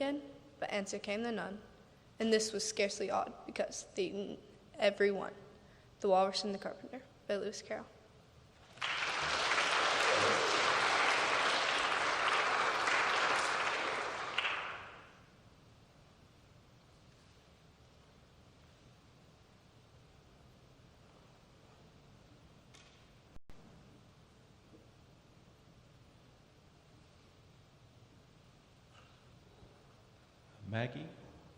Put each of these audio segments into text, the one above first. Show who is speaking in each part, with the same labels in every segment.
Speaker 1: again, but answer came there none. And this was scarcely odd, because they'd eaten every one. The Walrus and the Carpenter by Lewis Carroll.
Speaker 2: Maggie,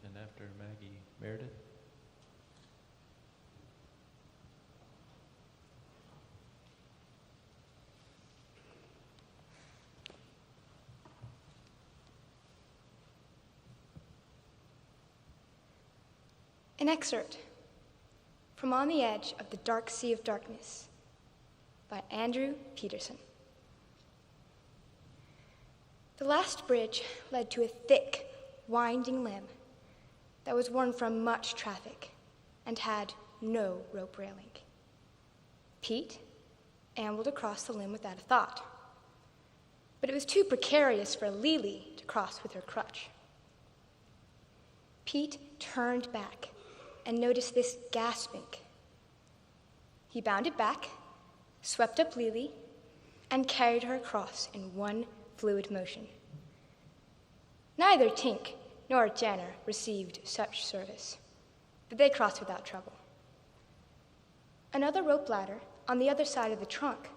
Speaker 2: and after Maggie, Meredith.
Speaker 3: An excerpt from On the Edge of the Dark Sea of Darkness by Andrew Peterson. The last bridge led to a thick, winding limb that was worn from much traffic and had no rope railing. Pete ambled across the limb without a thought, but it was too precarious for Lily to cross with her crutch. Pete turned back and noticed this gasping. He bounded back, swept up Lily, and carried her across in one fluid motion. Neither Tink nor Janner received such service, but they crossed without trouble. Another rope ladder on the other side of the trunk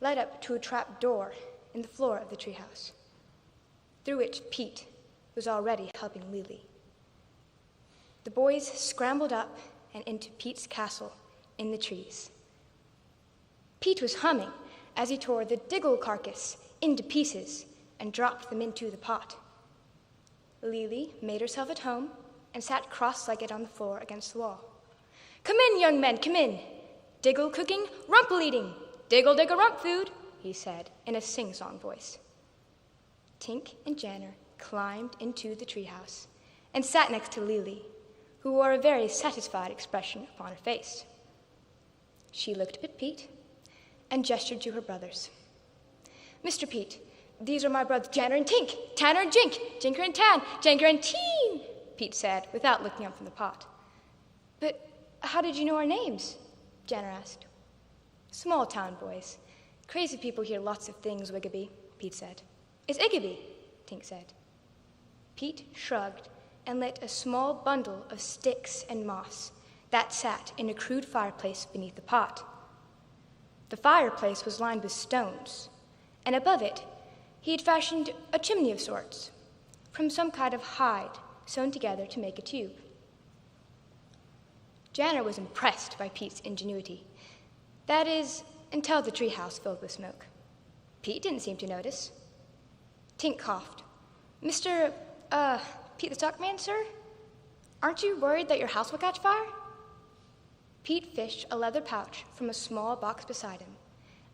Speaker 3: led up to a trap door in the floor of the treehouse, through which Pete was already helping Lily. The boys scrambled up and into Pete's castle in the trees. Pete was humming as he tore the diggle carcass into pieces and dropped them into the pot. Lily made herself at home and sat cross-legged on the floor against the wall. "Come in, young men, come in. Diggle cooking, rumple eating. Diggle, diggle, rump food," he said in a sing-song voice. Tink and Janner climbed into the treehouse and sat next to Lily, who wore a very satisfied expression upon her face. She looked up at Pete and gestured to her brothers. "Mr. Pete, these are my brothers Janner and Tink, Tanner and Jink, Jinker and Tan, Janker and Teen," Pete said without looking up from the pot. "But how did you know our names?" Janner asked. "Small town boys. Crazy people hear lots of things, Wiggaby," Pete said. "It's Iggaby," Tink said. Pete shrugged and lit a small bundle of sticks and moss that sat in a crude fireplace beneath the pot. The fireplace was lined with stones, and above it he had fashioned a chimney of sorts from some kind of hide sewn together to make a tube. Janner was impressed by Pete's ingenuity. That is, until the treehouse filled with smoke. Pete didn't seem to notice. Tink coughed. "Mr. Pete the Stockman, sir? Aren't you worried that your house will catch fire?" Pete fished a leather pouch from a small box beside him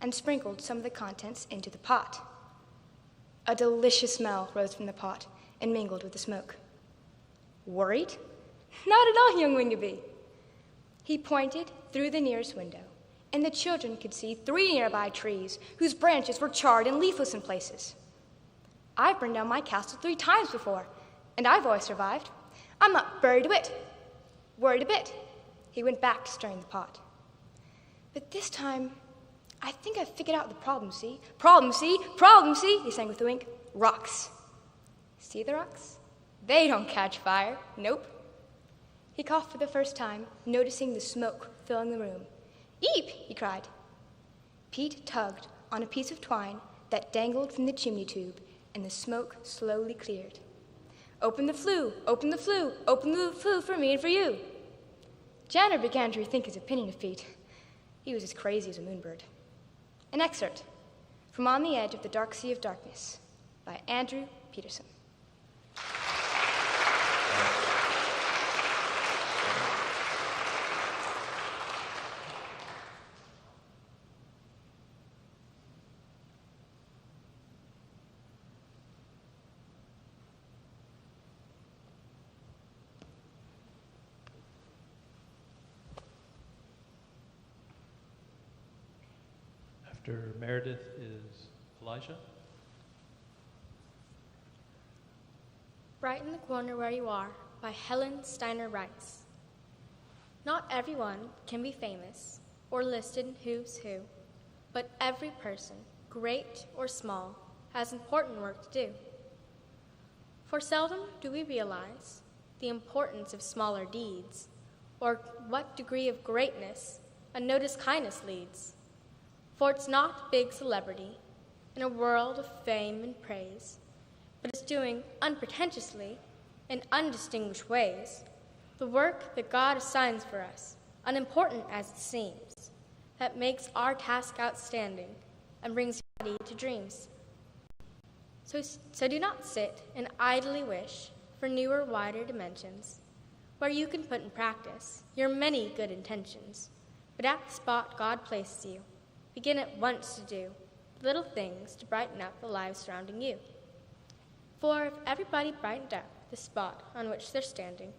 Speaker 3: and sprinkled some of the contents into the pot. A delicious smell rose from the pot and mingled with the smoke. "Worried? Not at all, young Wingaby." He pointed through the nearest window, and the children could see 3 nearby trees whose branches were charred and leafless in places. "I've burned down my castle 3 times before, and I've always survived. I'm not worried a bit." "Worried a bit." He went back to stirring the pot. "But this time, I think I've figured out the problem, see? Problem, see? Problem, see?" he sang with a wink. "Rocks. See the rocks? They don't catch fire. Nope." He coughed for the first time, noticing the smoke filling the room. "Eep!" he cried. Pete tugged on a piece of twine that dangled from the chimney tube, and the smoke slowly cleared. "Open the flue, open the flue, open the flue for me and for you." Janner began to rethink his opinion of Pete. He was as crazy as a moonbird. An excerpt from On the Edge of the Dark Sea of Darkness by Andrew Peterson.
Speaker 2: After Meredith is Elijah.
Speaker 4: Right in the corner where you are, by Helen Steiner Rice. Not everyone can be famous or listed in Who's Who, but every person, great or small, has important work to do. For seldom do we realize the importance of smaller deeds, or what degree of greatness unnoticed kindness leads. For it's not big celebrity in a world of fame and praise, but it's doing unpretentiously in undistinguished ways the work that God assigns for us, unimportant as it seems, that makes our task outstanding and brings reality to dreams. So do not sit and idly wish for newer, wider dimensions, where you can put in practice your many good intentions, but at the spot God places you, begin at once to do little things to brighten up the lives surrounding you. For if everybody brightened up the spot on which they're standing,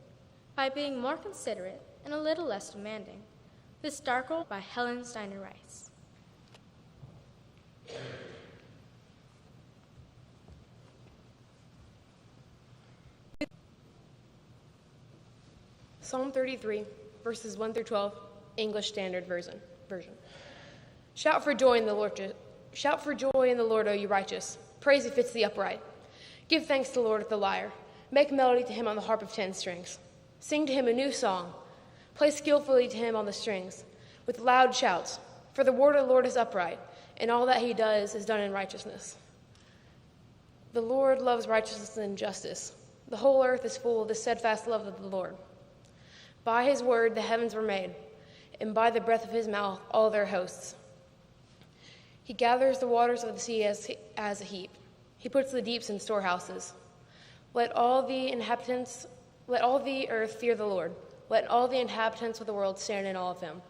Speaker 4: by being more considerate and a little less demanding, this dark world by Helen Steiner Rice.
Speaker 5: Psalm 33, verses 1 through 12, English Standard Version. Shout for joy in the Lord. Shout for joy in the Lord, O you righteous. Praise befits the upright. Give thanks to the Lord with the lyre. Make melody to him on the harp of 10 strings. Sing to him a new song. Play skillfully to him on the strings, with loud shouts. For the word of the Lord is upright, and all that he does is done in righteousness. The Lord loves righteousness and justice. The whole earth is full of the steadfast love of the Lord. By his word the heavens were made, and by the breath of his mouth all their hosts. He gathers the waters of the sea as a heap. He puts the deeps in storehouses. Let all the earth fear the Lord. Let all the inhabitants of the world stand in awe of him.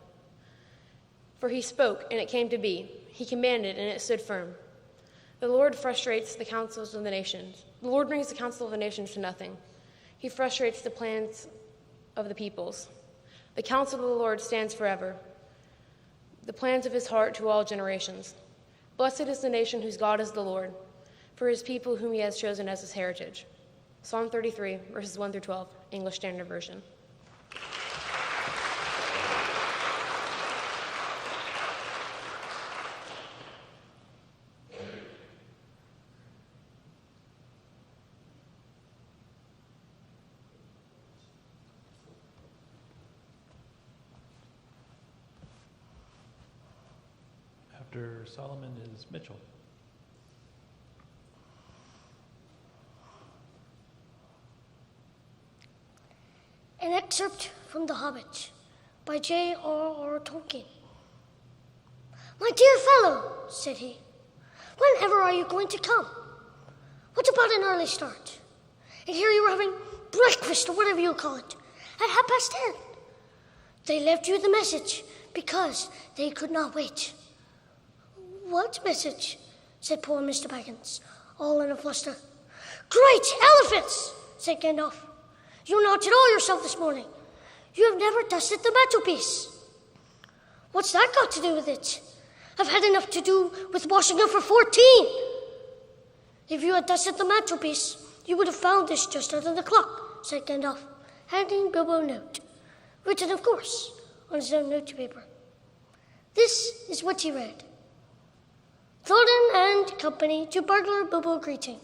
Speaker 5: For he spoke, and it came to be. He commanded, and it stood firm. The Lord frustrates the counsels of the nations. The Lord brings the counsel of the nations to nothing. He frustrates the plans of the peoples. The counsel of the Lord stands forever, the plans of his heart to all generations. Blessed is the nation whose God is the Lord, for his people whom he has chosen as his heritage. Psalm 33, verses 1 through 12, English Standard Version.
Speaker 2: After Solomon is Mitchell.
Speaker 6: An excerpt from The Hobbit by J.R.R. Tolkien. "My dear fellow," said he, "whenever are you going to come? What about an early start? And here you are having breakfast, or whatever you call it, at 10:30. They left you the message because they could not wait." "What message?" said poor Mr. Baggins, all in a fluster. "Great elephants," said Gandalf. "You're not at all yourself this morning. You have never dusted the mantelpiece." "What's that got to do with it? I've had enough to do with washing up for 14. "If you had dusted the mantelpiece, you would have found this just under the clock," said Gandalf, handing Bilbo a note, written, of course, on his own note paper. This is what he read. "Thornton and Company to burglar Bilbo greeting.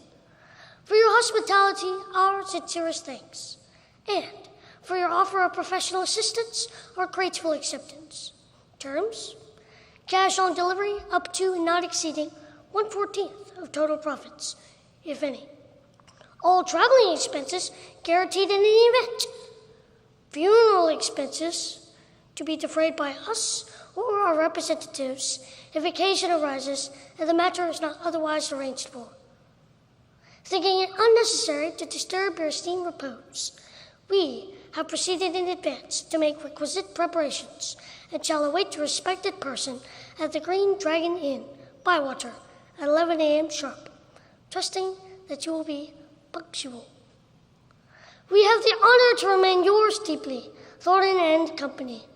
Speaker 6: For your hospitality, our sincerest thanks. And for your offer of professional assistance, our grateful acceptance. Terms: cash on delivery up to and not exceeding 1/14 of total profits, if any. All traveling expenses guaranteed in any event. Funeral expenses to be defrayed by us or our representatives if occasion arises and the matter is not otherwise arranged for. Thinking it unnecessary to disturb your esteemed repose, we have proceeded in advance to make requisite preparations and shall await the respected person at the Green Dragon Inn, Bywater, at 11 a.m. sharp, trusting that you will be punctual. We have the honor to remain yours deeply, Thornton and Company."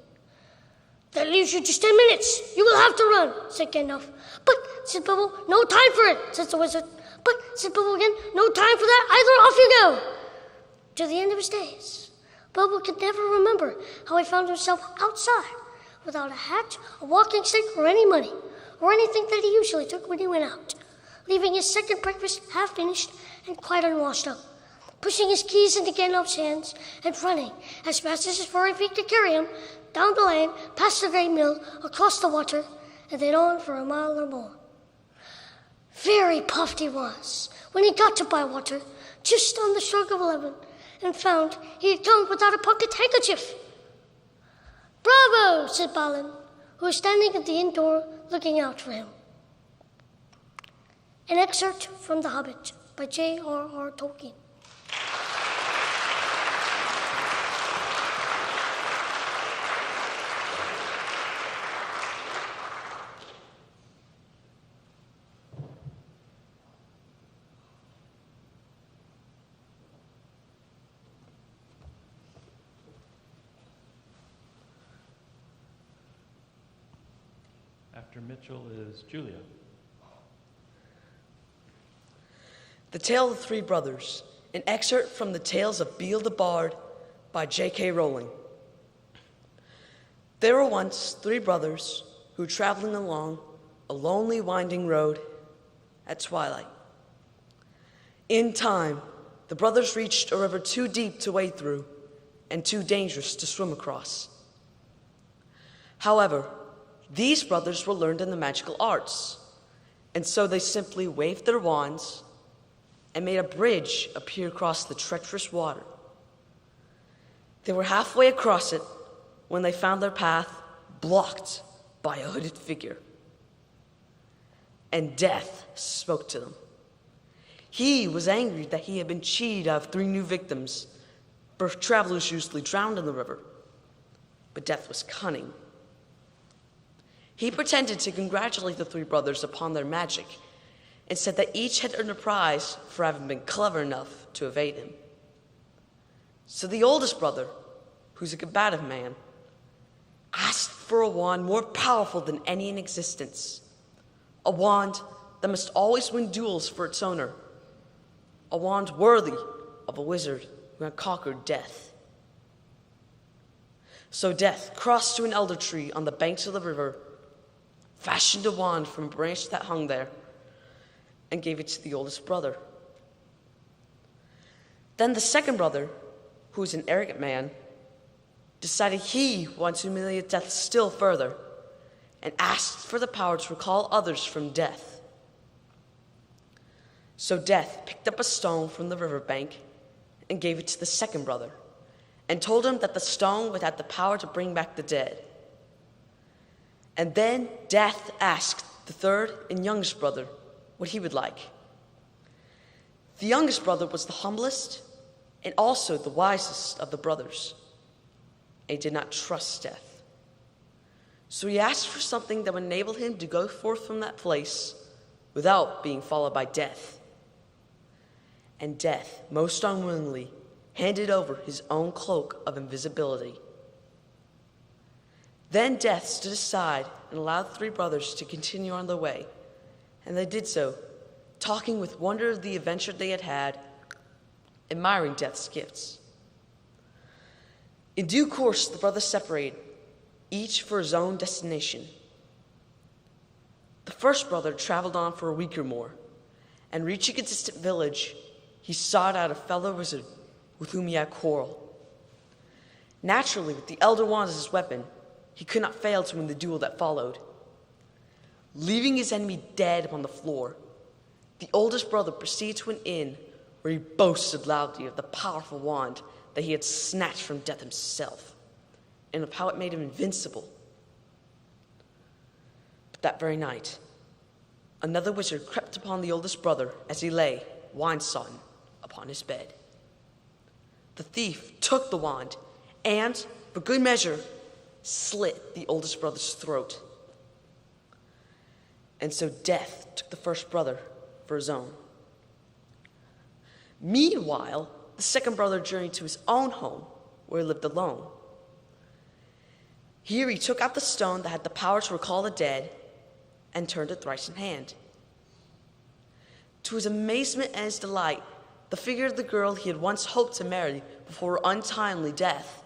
Speaker 6: "That leaves you just 10 minutes. You will have to run," said Gandalf. "But," said Bilbo, "no time for it," said the wizard. "But," said Bilbo again, "no time for that either. Off you go." to the end of his days. Bobo could never remember how he found himself outside without a hat, a walking stick, or any money, or anything that he usually took when he went out, leaving his second breakfast half finished and quite unwashed up, pushing his keys into Gandalf's hands and running as fast as his furry feet could carry him down the lane, past the great mill, across the water, and then on for a mile or more. Very puffed he was when he got to Bywater, just on the stroke of 11, and found he had come without a pocket handkerchief. "Bravo!" said Balin, who was standing at the inn door looking out for him. An excerpt from The Hobbit by J.R.R. Tolkien.
Speaker 2: After Mitchell is Julia.
Speaker 7: The Tale of the Three Brothers, an excerpt from the Tales of Beal the Bard by J.K. Rowling. There were once three brothers who were traveling along a lonely winding road at twilight. In time, the brothers reached a river too deep to wade through and too dangerous to swim across. However, these brothers were learned in the magical arts, and so they simply waved their wands and made a bridge appear across the treacherous water. They were halfway across it when they found their path blocked by a hooded figure. And Death spoke to them. He was angry that he had been cheated out of 3 new victims, for travelers usually drowned in the river. But Death was cunning. He pretended to congratulate the 3 brothers upon their magic and said that each had earned a prize for having been clever enough to evade him. So the oldest brother, who's a combative man, asked for a wand more powerful than any in existence, a wand that must always win duels for its owner, a wand worthy of a wizard who had conquered death. So Death crossed to an elder tree on the banks of the river, fashioned a wand from a branch that hung there, and gave it to the oldest brother. Then the second brother, who was an arrogant man, decided he wanted to humiliate Death still further and asked for the power to recall others from death. So Death picked up a stone from the riverbank and gave it to the second brother and told him that the stone would have the power to bring back the dead. And then Death asked the third and youngest brother what he would like. The youngest brother was the humblest and also the wisest of the brothers, and he did not trust Death. So he asked for something that would enable him to go forth from that place without being followed by Death. And Death, most unwillingly, handed over his own cloak of invisibility. Then Death stood aside and allowed the 3 brothers to continue on their way, and they did so, talking with wonder of the adventure they had had, admiring Death's gifts. In due course, the brothers separated, each for his own destination. The first brother traveled on for a week or more, and reaching a distant village, he sought out a fellow wizard with whom he had quarrel. Naturally, with the elder wand as his weapon, he could not fail to win the duel that followed. Leaving his enemy dead upon the floor, the oldest brother proceeded to an inn where he boasted loudly of the powerful wand that he had snatched from Death himself, and of how it made him invincible. But that very night, another wizard crept upon the oldest brother as he lay, wine-sodden, upon his bed. The thief took the wand and, for good measure, slit the oldest brother's throat. And so Death took the first brother for his own. Meanwhile, the second brother journeyed to his own home, where he lived alone. Here he took out the stone that had the power to recall the dead and turned it thrice in hand. To his amazement and his delight, the figure of the girl he had once hoped to marry before her untimely death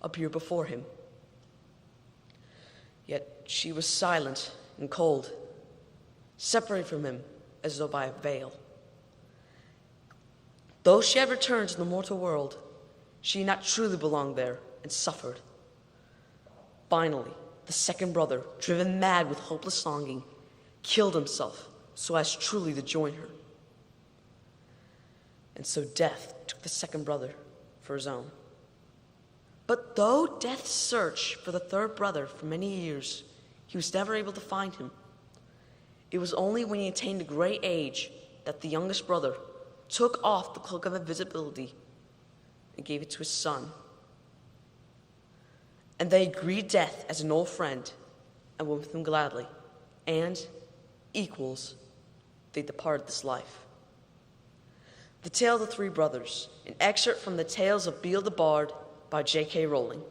Speaker 7: appeared before him. Yet she was silent and cold, separated from him as though by a veil. Though she had returned to the mortal world, she had not truly belonged there and suffered. Finally, the second brother, driven mad with hopeless longing, killed himself so as truly to join her. And so death took the second brother for his own. But though death searched for the third brother for many years, he was never able to find him. It was only when he attained a great age that the youngest brother took off the cloak of invisibility and gave it to his son. And they greeted death as an old friend and went with him gladly. And, equals, they departed this life. The Tale of the Three Brothers, an excerpt from the Tales of Beal the Bard by J.K. Rowling.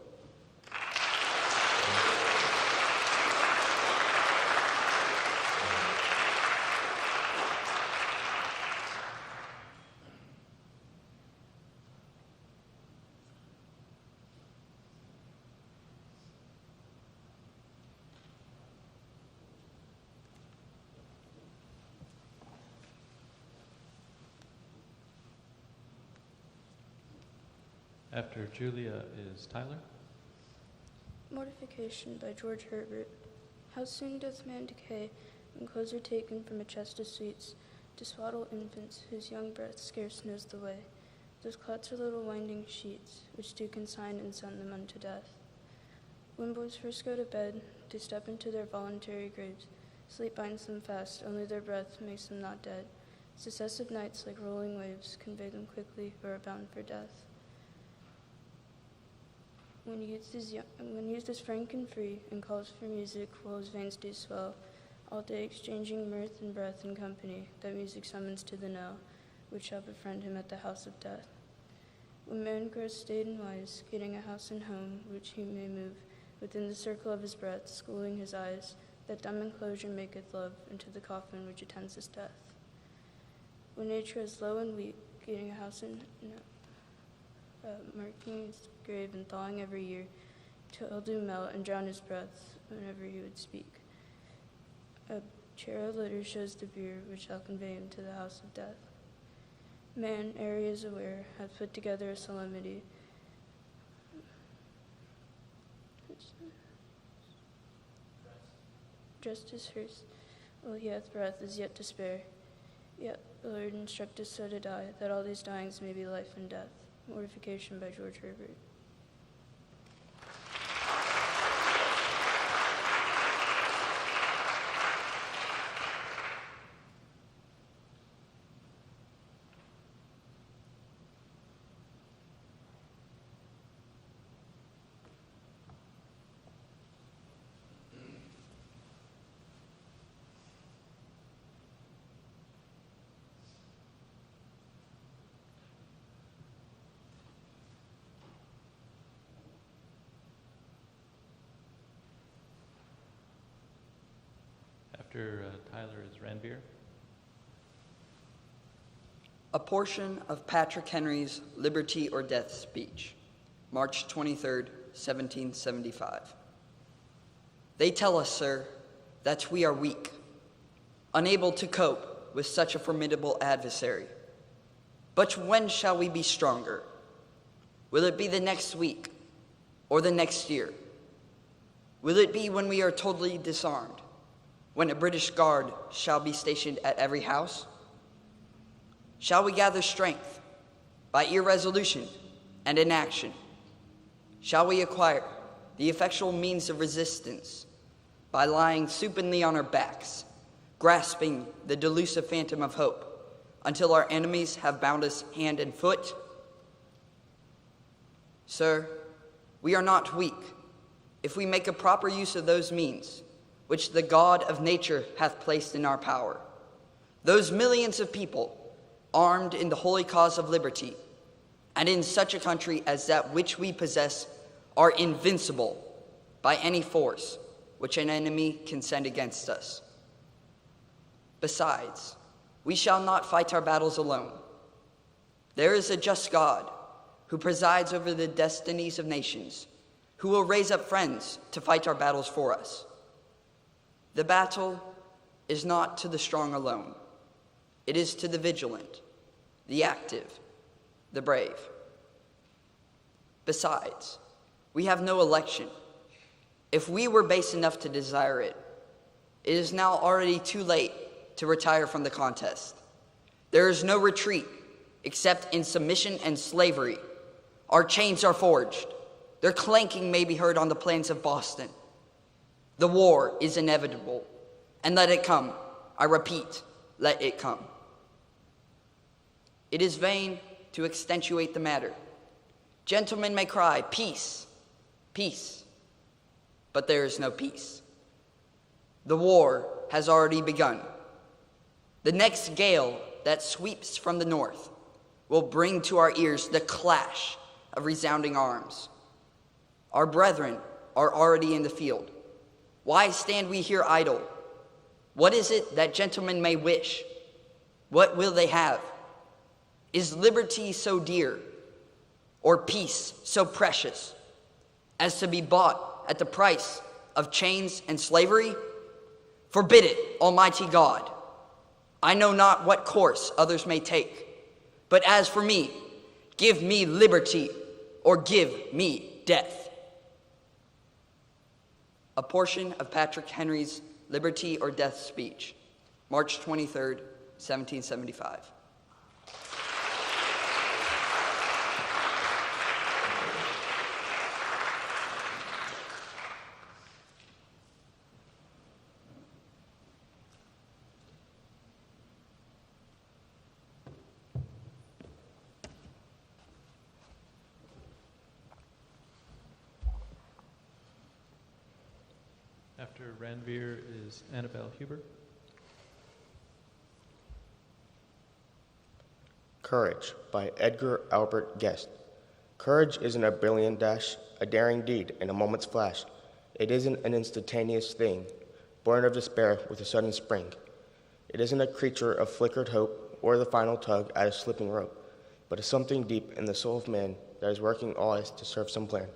Speaker 2: After Julia is Tyler.
Speaker 1: Mortification by George Herbert. How soon doth man decay, when clothes are taken from a chest of sweets, to swaddle infants whose young breath scarce knows the way. Those clots are little winding sheets, which do consign and send them unto death. When boys first go to bed, they step into their voluntary graves. Sleep binds them fast, only their breath makes them not dead. Successive nights, like rolling waves, convey them quickly or are bound for death. When youth is frank and free, and calls for music while his veins do swell, all day exchanging mirth and breath and company, that music summons to the knell, which shall befriend him at the house of death. When man grows staid and wise, getting a house and home which he may move within the circle of his breath, schooling his eyes, that dumb enclosure maketh love into the coffin which attends his death. When nature is low and weak, getting a house and marking his grave and thawing every year, till do melt and drown his breath whenever he would speak. A chair of litter shows the bier which shall convey him to the house of death. Man, ere he is aware, hath put together a solemnity. Just as hers, while he hath breath, is yet to spare. Yet the Lord instructeth so to die, that all these dyings may be life and death. Mortification by George Herbert.
Speaker 2: After Tyler is Ranveer.
Speaker 8: A portion of Patrick Henry's Liberty or Death speech, March 23rd, 1775. They tell us, sir, that we are weak, unable to cope with such a formidable adversary. But when shall we be stronger? Will it be the next week or the next year? Will it be when we are totally disarmed? When a British guard shall be stationed at every house? Shall we gather strength by irresolution and inaction? Shall we acquire the effectual means of resistance by lying supinely on our backs, grasping the delusive phantom of hope until our enemies have bound us hand and foot? Sir, we are not weak if we make a proper use of those means which the God of nature hath placed in our power. Those millions of people armed in the holy cause of liberty, and in such a country as that which we possess, are invincible by any force which an enemy can send against us. Besides, we shall not fight our battles alone. There is a just God who presides over the destinies of nations, who will raise up friends to fight our battles for us. The battle is not to the strong alone. It is to the vigilant, the active, the brave. Besides, we have no election. If we were base enough to desire it, it is now already too late to retire from the contest. There is no retreat except in submission and slavery. Our chains are forged. Their clanking may be heard on the plains of Boston. The war is inevitable, and let it come. I repeat, let it come. It is vain to accentuate the matter. Gentlemen may cry, peace, peace, but there is no peace. The war has already begun. The next gale that sweeps from the north will bring to our ears the clash of resounding arms. Our brethren are already in the field. Why stand we here idle? What is it that gentlemen may wish? What will they have? Is liberty so dear, or peace so precious, as to be bought at the price of chains and slavery? Forbid it, Almighty God. I know not what course others may take, but as for me, give me liberty or give me death. A portion of Patrick Henry's Liberty or Death speech, March 23rd, 1775.
Speaker 2: After Ranveer is Annabelle Huber.
Speaker 9: Courage by Edgar Albert Guest. Courage isn't a brilliant dash, a daring deed in a moment's flash. It isn't an instantaneous thing, born of despair with a sudden spring. It isn't a creature of flickered hope or the final tug at a slipping rope, but is something deep in the soul of man that is working always to serve some plan.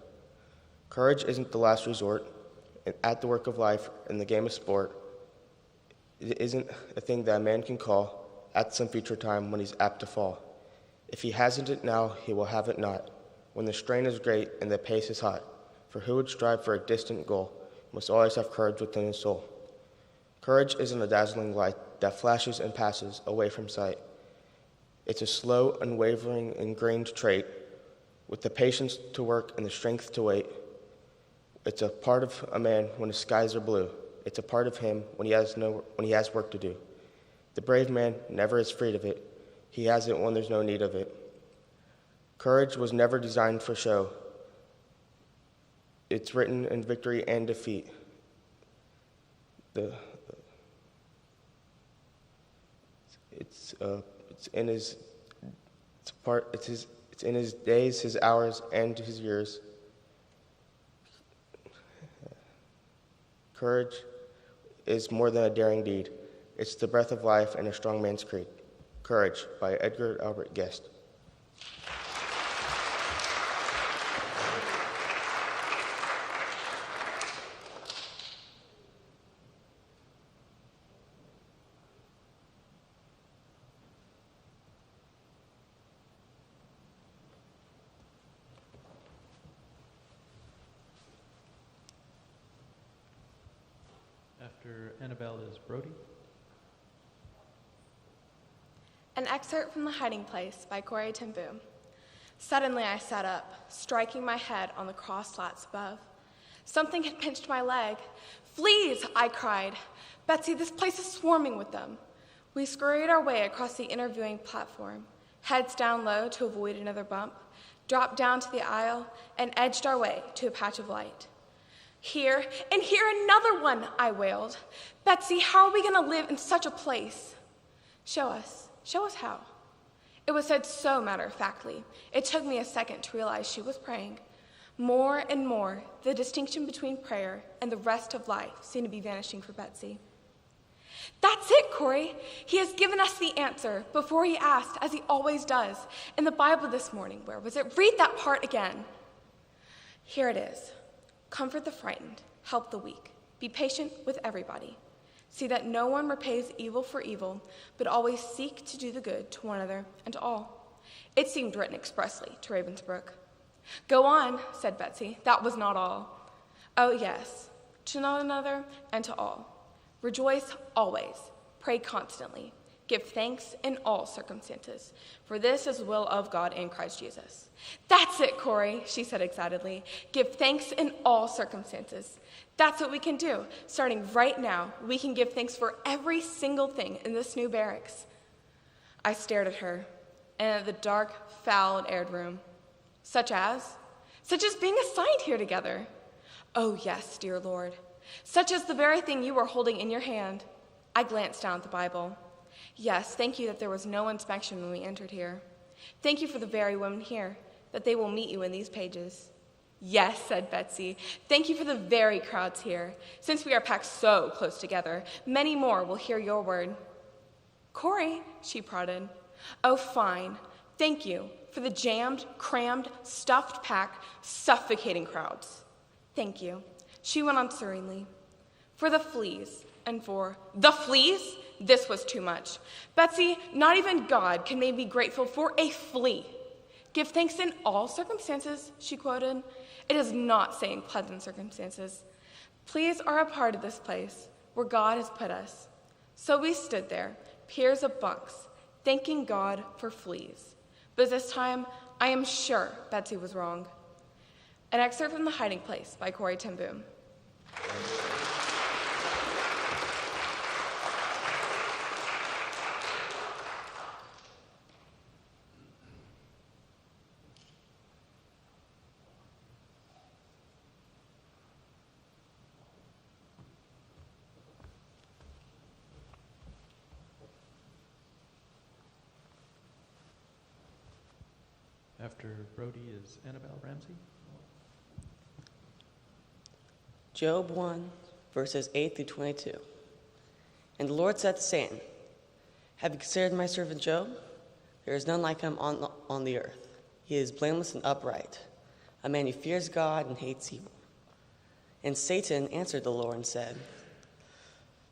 Speaker 9: Courage isn't the last resort at the work of life in the game of sport. It isn't a thing that a man can call at some future time when he's apt to fall. If he hasn't it now, he will have it not, when the strain is great and the pace is hot. For who would strive for a distant goal must always have courage within his soul. Courage isn't a dazzling light that flashes and passes away from sight. It's a slow, unwavering, ingrained trait with the patience to work and the strength to wait. It's a part of a man when the skies are blue. It's a part of him when he has work to do. The brave man never is freed of it. He has it when there's no need of it. Courage was never designed for show. It's written in victory and defeat. It's in his days, his hours, and his years. Courage is more than a daring deed. It's the breath of life and a strong man's creed. Courage by Edgar Albert Guest.
Speaker 2: After Annabelle is Brody.
Speaker 10: An excerpt from The Hiding Place by Corey ten Boom. Suddenly I sat up, striking my head on the cross slats above. Something had pinched my leg. "Fleas!" I cried. "Betsy, this place is swarming with them." We scurried our way across the interviewing platform, heads down low to avoid another bump, dropped down to the aisle, and edged our way to a patch of light. "Here, and here another one," I wailed. "Betsy, how are we going to live in such a place?" Show us how." It was said so matter-of-factly, it took me a second to realize she was praying. More and more, the distinction between prayer and the rest of life seemed to be vanishing for Betsy. That's it, Corey. He has given us the answer before he asked, as he always does. In the Bible this morning, where was it? Read that part again. Here it is. Comfort the frightened, help the weak. Be patient with everybody. See that no one repays evil for evil, but always seek to do the good to one another and to all. It seemed written expressly to Ravensbrook. Go on, said Betsy. That was not all. Oh, yes, to one another and to all. Rejoice always, pray constantly, give thanks in all circumstances, for this is the will of God in Christ Jesus. That's it, Corey, she said excitedly. Give thanks in all circumstances. That's what we can do. Starting right now, we can give thanks for every single thing in this new barracks. I stared at her and at the dark, foul, and aired room. Such as being assigned here together. Oh, yes, dear Lord. Such as the very thing you were holding in your hand. I glanced down at the Bible. Yes, thank you that there was no inspection when we entered here. Thank you for the very women here, that they will meet you in these pages. Yes, said Betsy. Thank you for the very crowds here. Since we are packed so close together, many more will hear your word. Corey, she prodded. Oh, fine. Thank you for the jammed, crammed, stuffed, packed, suffocating crowds. Thank you. She went on serenely. For the fleas, and for the fleas, this was too much. Betsy, not even God can make me grateful for a flea. Give thanks in all circumstances, she quoted. It is not saying pleasant circumstances. Fleas are a part of this place where God has put us. So we stood there, pairs of bunks, thanking God for fleas. But this time, I am sure Betsy was wrong. An excerpt from The Hiding Place by Corey ten Boom.
Speaker 2: After Brody is Annabelle Ramsey.
Speaker 7: Job 1, verses 8 through 22. And the Lord said to Satan, have you considered my servant Job? There is none like him on the earth. He is blameless and upright, a man who fears God and hates evil. And Satan answered the Lord and said,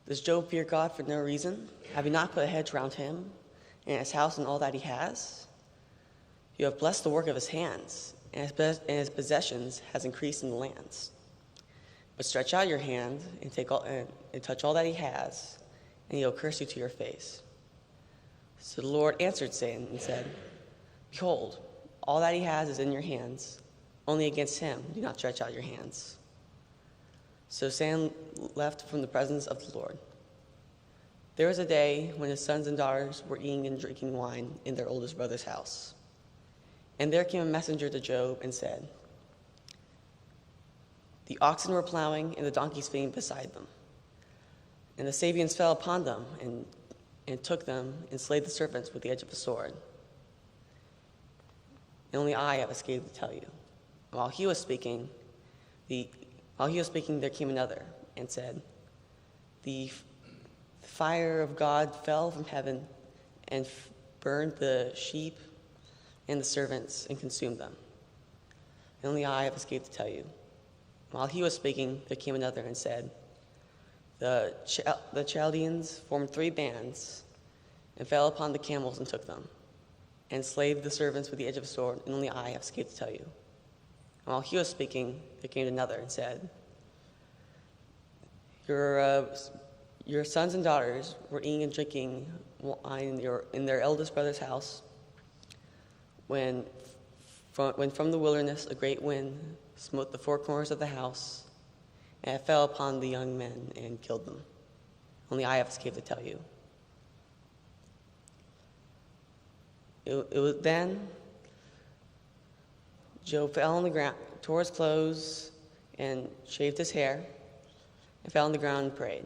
Speaker 7: does Job fear God for no reason? Have you not put a hedge around him and his house and all that he has? You have blessed the work of his hands, and his possessions has increased in the lands. But stretch out your hand and touch all that he has, and he'll curse you to your face. So the Lord answered Satan and said, behold, all that he has is in your hands. Only against him do not stretch out your hands. So Satan left from the presence of the Lord. There was a day when his sons and daughters were eating and drinking wine in their oldest brother's house. And there came a messenger to Job and said, the oxen were plowing and the donkeys feeding beside them. And the Sabians fell upon them and took them and slayed the servants with the edge of a sword. And only I have escaped to tell you. While he was speaking, there came another and said, the fire of God fell from heaven and burned the sheep and the servants and consumed them. And only I have escaped to tell you. While he was speaking, there came another and said, the Chaldeans formed 3 bands and fell upon the camels and took them, and slayed the servants with the edge of a sword, and only I have escaped to tell you. And while he was speaking, there came another and said, your sons and daughters were eating and drinking wine in their eldest brother's house, when from the wilderness a great wind smote the 4 corners of the house, and it fell upon the young men and killed them. Only I have escaped to tell you. It was then Job fell on the ground, tore his clothes, and shaved his hair, and fell on the ground and prayed,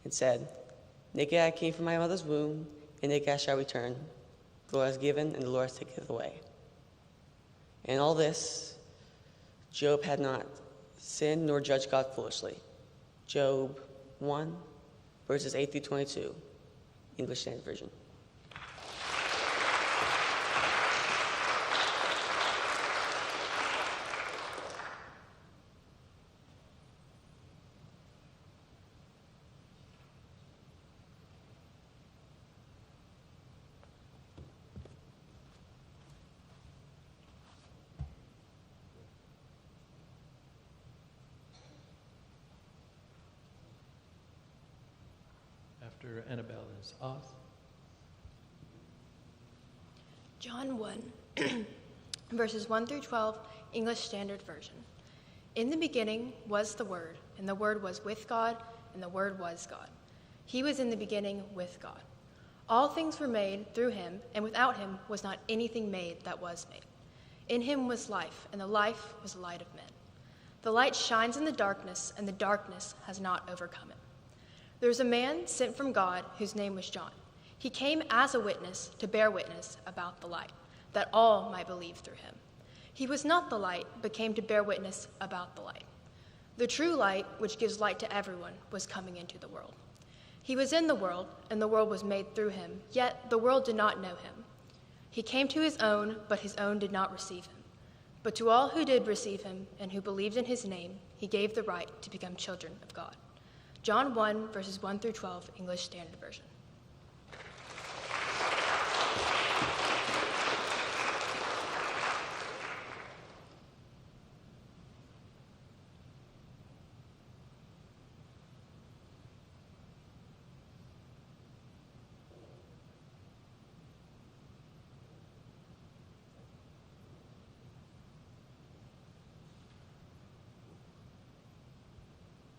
Speaker 7: and said, naked I came from my mother's womb, and naked I shall return. The Lord has given, and the Lord has taken away. And all this, Job had not sinned nor judged God foolishly. Job 1, verses 8 through 22, English Standard Version.
Speaker 2: After Annabelle is Oz.
Speaker 11: John 1, verses 1 through 12, English Standard Version. In the beginning was the Word, and the Word was with God, and the Word was God. He was in the beginning with God. All things were made through him, and without him was not anything made that was made. In him was life, and the life was the light of men. The light shines in the darkness, and the darkness has not overcome it. There was a man sent from God whose name was John. He came as a witness to bear witness about the light, that all might believe through him. He was not the light, but came to bear witness about the light. The true light, which gives light to everyone, was coming into the world. He was in the world, and the world was made through him, yet the world did not know him. He came to his own, but his own did not receive him. But to all who did receive him, and who believed in his name, he gave the right to become children of God. John 1, verses 1 through 12, English Standard Version.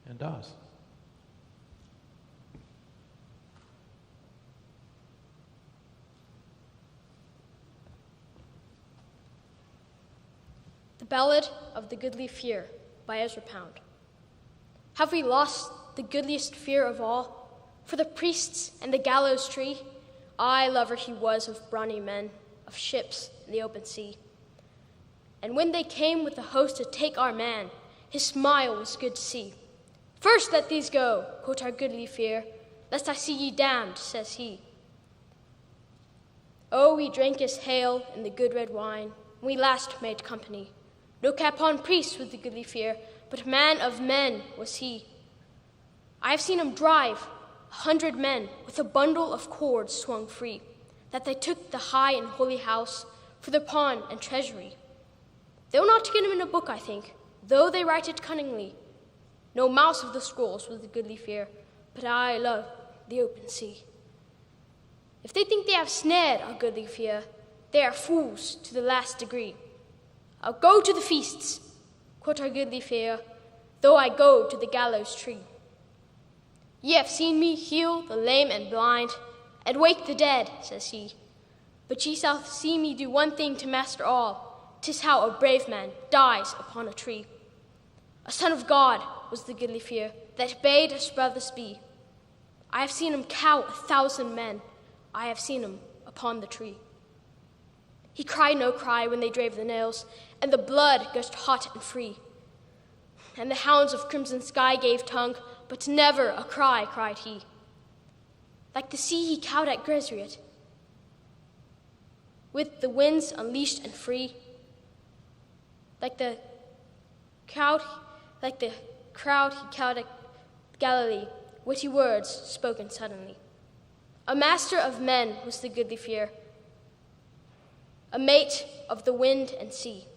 Speaker 2: And Oz.
Speaker 12: The Ballad of the Goodly Fear by Ezra Pound. Have we lost the goodliest fear of all? For the priests and the gallows tree? Aye, lover he was of brawny men, of ships in the open sea. And when they came with the host to take our man, his smile was good to see. First let these go, quote our goodly fear, lest I see ye damned, says he. Oh, we drank his hail and the good red wine, when we last made company. No capon priest was the goodly fear, but man of men was he. I have seen him drive 100 men with a bundle of cords swung free, that they took the high and holy house for their pawn and treasury. They will not get him in a book, I think, though they write it cunningly. No mouse of the scrolls was the goodly fear, but I love the open sea. If they think they have snared our goodly fear, they are fools to the last degree. I'll go to the feasts, quote our goodly fear, though I go to the gallows tree. Ye have seen me heal the lame and blind, and wake the dead, says he. But ye shall see me do one thing to master all, 'tis how a brave man dies upon a tree. A son of God was the goodly fear, that bade his brothers be. I have seen him cow 1,000 men, I have seen him upon the tree. He cried no cry when they drave the nails, and the blood gushed hot and free. And the hounds of crimson sky gave tongue, but never a cry cried he. Like the sea he cowed at Geseriot, with the winds unleashed and free. Like the crowd he cowed at Galilee, witty words spoken suddenly. A master of men was the goodly fear, a mate of the wind and sea.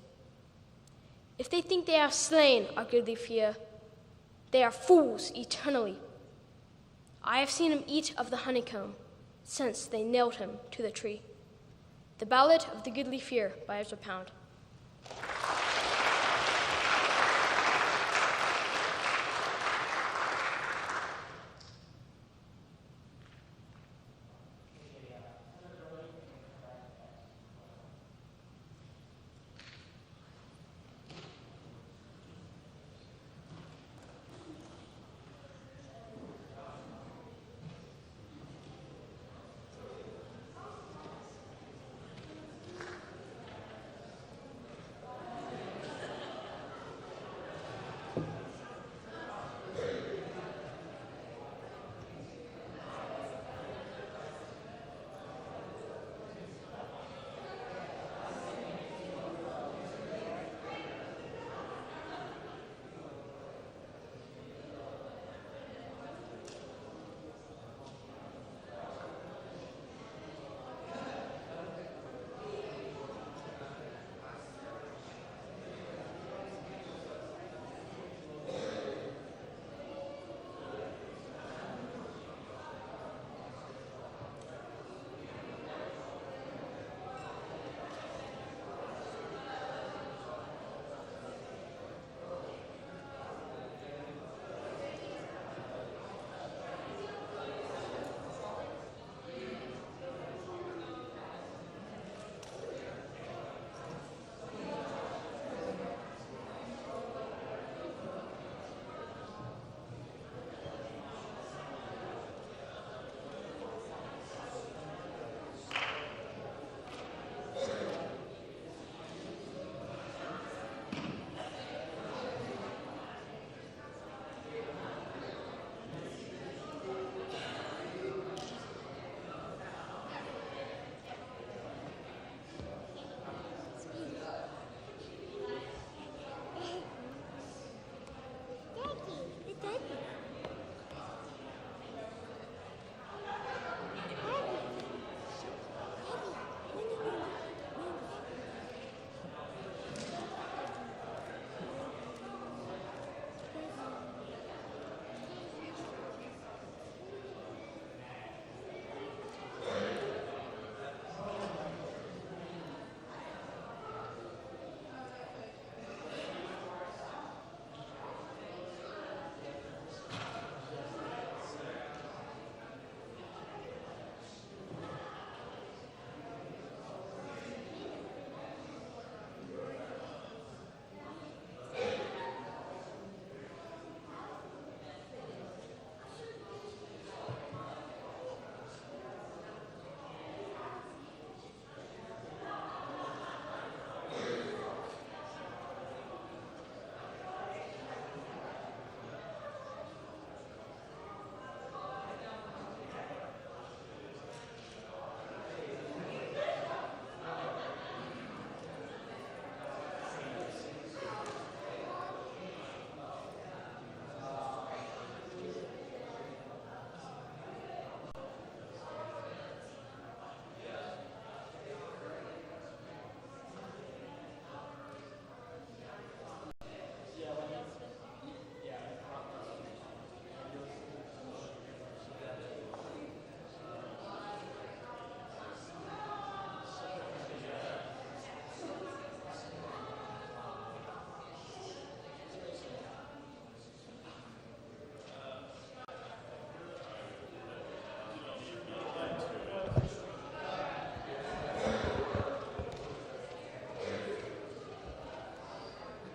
Speaker 12: If they think they have slain our goodly fear, they are fools eternally. I have seen him eat of the honeycomb since they nailed him to the tree. The Ballad of the Goodly Fear by Ezra Pound.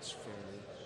Speaker 9: judge fairly.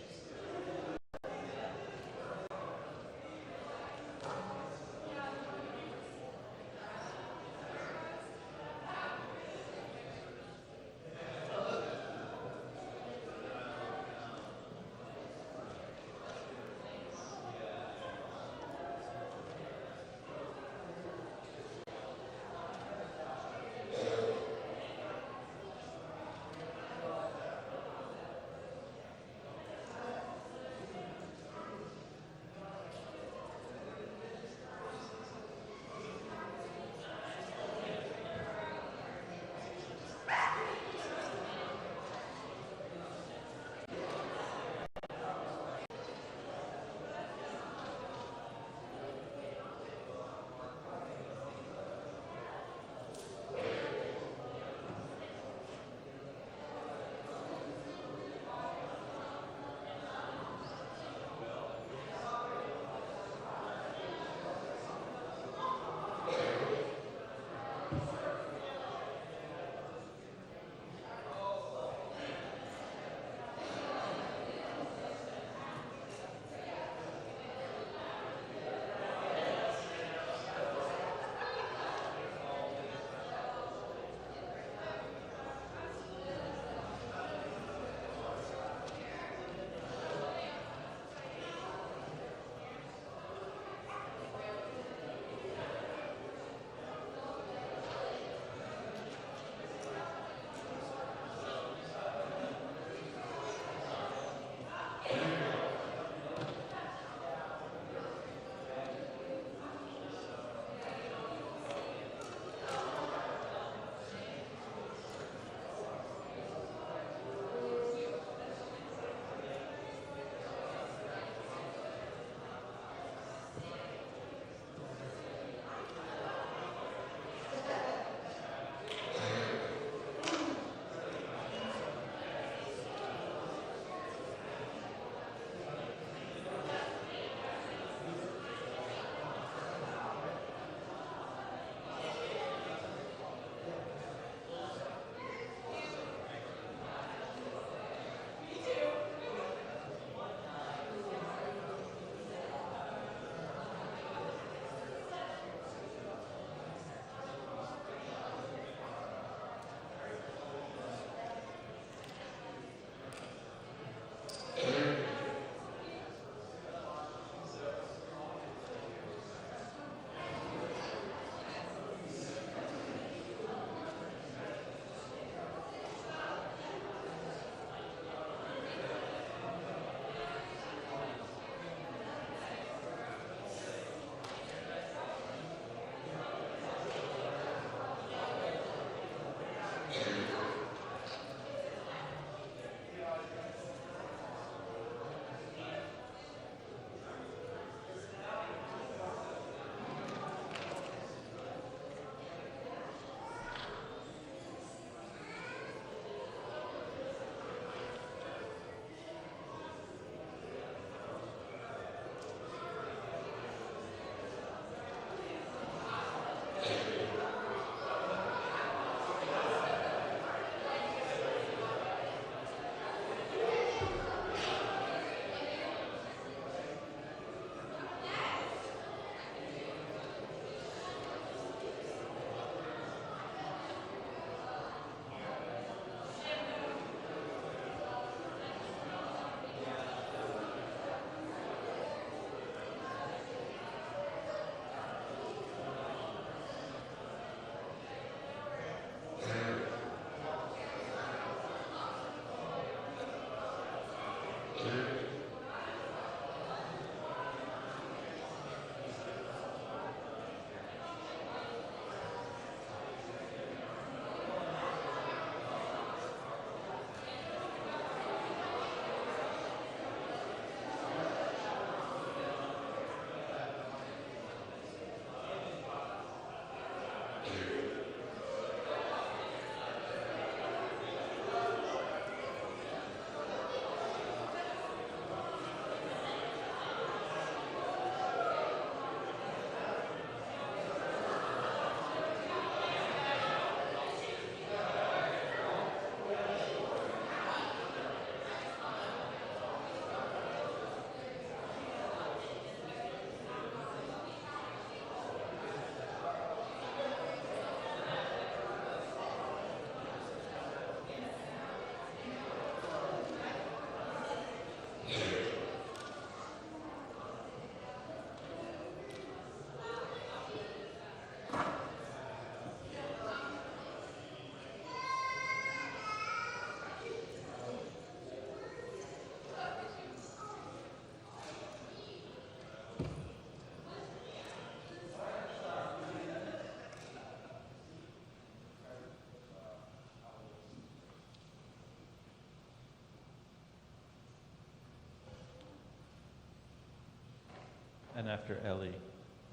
Speaker 2: And after Ellie,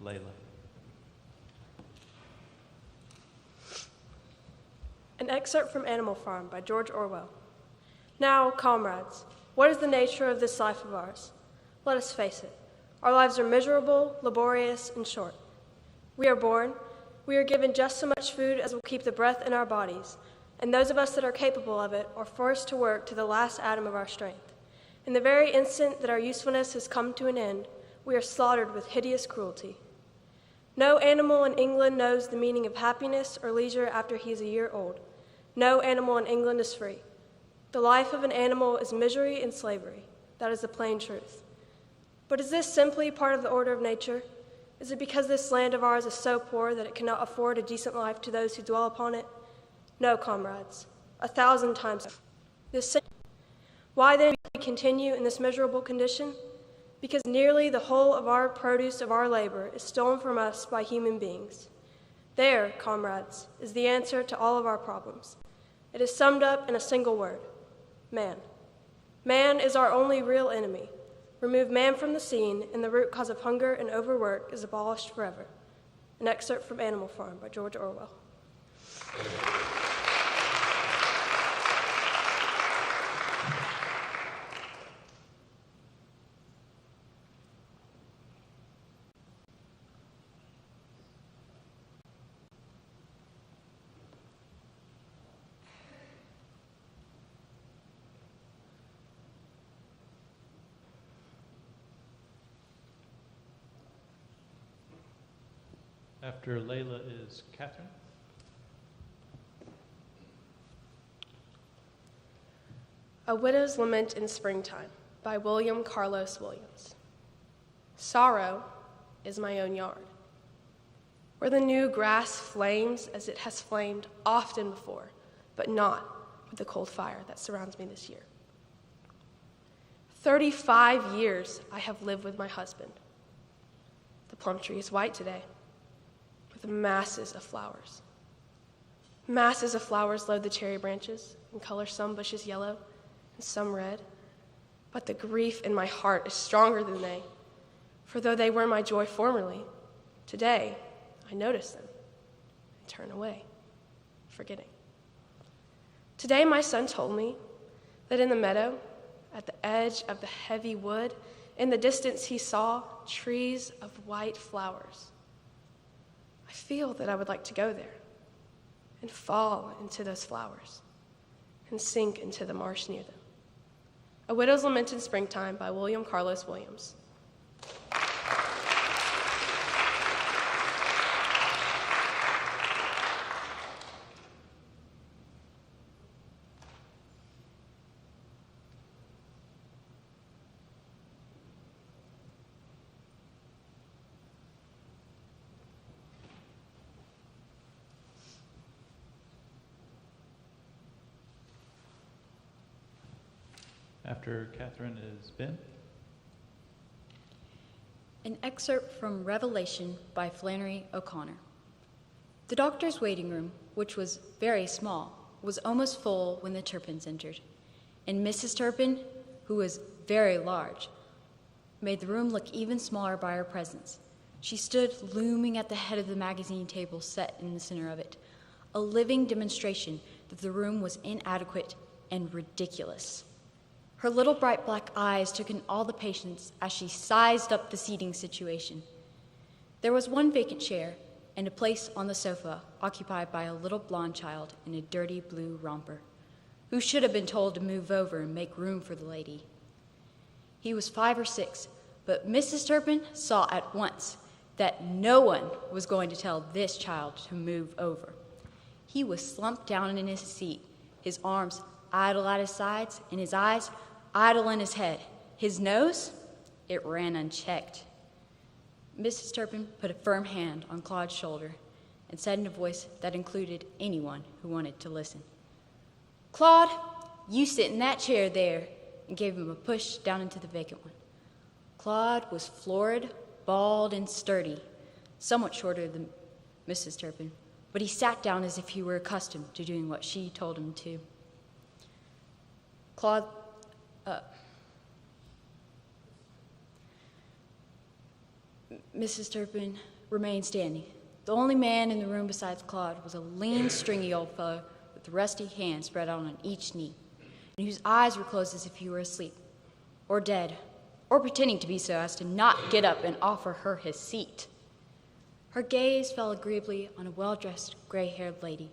Speaker 2: Layla.
Speaker 13: An excerpt from Animal Farm by George Orwell. Now, comrades, what is the nature of this life of ours? Let us face it. Our lives are miserable, laborious, and short. We are born. We are given just so much food as will keep the breath in our bodies, and those of us that are capable of it are forced to work to the last atom of our strength. In the very instant that our usefulness has come to an end, we are slaughtered with hideous cruelty. No animal in England knows the meaning of happiness or leisure after he is a year old. No animal in England is free. The life of an animal is misery and slavery. That is the plain truth. But is this simply part of the order of nature? Is it because this land of ours is so poor that it cannot afford a decent life to those who dwell upon it? No, comrades, 1,000 times. Why then do we continue in this miserable condition? Because nearly the whole of our produce of our labor is stolen from us by human beings. There, comrades, is the answer to all of our problems. It is summed up in a single word: man. Man is our only real enemy. Remove man from the scene, and the root cause of hunger and overwork is abolished forever. An excerpt from Animal Farm by George Orwell.
Speaker 2: After Layla is Catherine.
Speaker 13: A Widow's Lament in Springtime by William Carlos Williams. Sorrow is my own yard, where the new grass flames as it has flamed often before, but not with the cold fire that surrounds me this year. 35 years I have lived with my husband. The plum tree is white today, with masses of flowers. Masses of flowers load the cherry branches and color some bushes yellow and some red. But the grief in my heart is stronger than they, for though they were my joy formerly, today I notice them and turn away, forgetting. Today my son told me that in the meadow, at the edge of the heavy wood, in the distance he saw trees of white flowers. I feel that I would like to go there and fall into those flowers and sink into the marsh near them. A Widow's Lament in Springtime by William Carlos Williams.
Speaker 2: After Catherine is Ben.
Speaker 14: An excerpt from Revelation by Flannery O'Connor. The doctor's waiting room, which was very small, was almost full when the Turpins entered, and Mrs. Turpin, who was very large, made the room look even smaller by her presence. She stood looming at the head of the magazine table set in the center of it, a living demonstration that the room was inadequate and ridiculous. Her little bright black eyes took in all the patients as she sized up the seating situation. There was one vacant chair and a place on the sofa occupied by a little blonde child in a dirty blue romper, who should have been told to move over and make room for the lady. He was 5 or 6, but Mrs. Turpin saw at once that no one was going to tell this child to move over. He was slumped down in his seat, his arms idle at his sides, and his eyes idle in his head. His nose, it ran unchecked. Mrs. Turpin put a firm hand on Claude's shoulder and said in a voice that included anyone who wanted to listen, "Claude, you sit in that chair there," and gave him a push down into the vacant one. Claude was florid, bald, and sturdy, somewhat shorter than Mrs. Turpin, but he sat down as if he were accustomed to doing what she told him to. Claude, Mrs. Turpin remained standing. The only man in the room besides Claude was a lean, stringy old fellow with rusty hands spread out on each knee, and whose eyes were closed as if he were asleep, or dead, or pretending to be so as to not get up and offer her his seat. Her gaze fell agreeably on a well-dressed, gray-haired lady,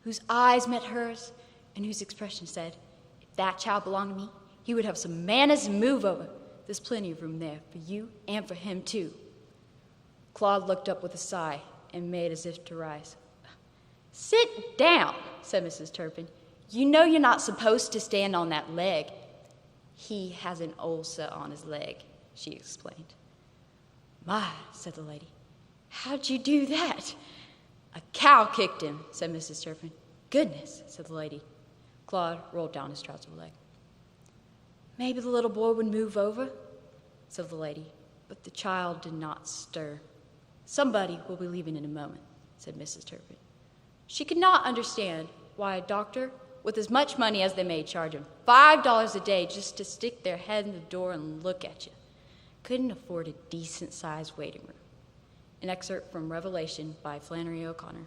Speaker 14: whose eyes met hers, and whose expression said, "If that child belonged to me, he would have some manners and move over. There's plenty of room there for you and for him, too." Claude looked up with a sigh and made as if to rise. "Sit down," said Mrs. Turpin. "You know you're not supposed to stand on that leg." "He has an ulcer on his leg," she explained. "My," said the lady, "how'd you do that?" "A cow kicked him," said Mrs. Turpin. "Goodness," said the lady. Claude rolled down his trouser leg. "Maybe the little boy would move over," said the lady, but the child did not stir. "Somebody will be leaving in a moment," said Mrs. Turpin. She could not understand why a doctor, with as much money as they may charge him, $5 a day just to stick their head in the door and look at you, couldn't afford a decent-sized waiting room. An excerpt from Revelation by Flannery O'Connor.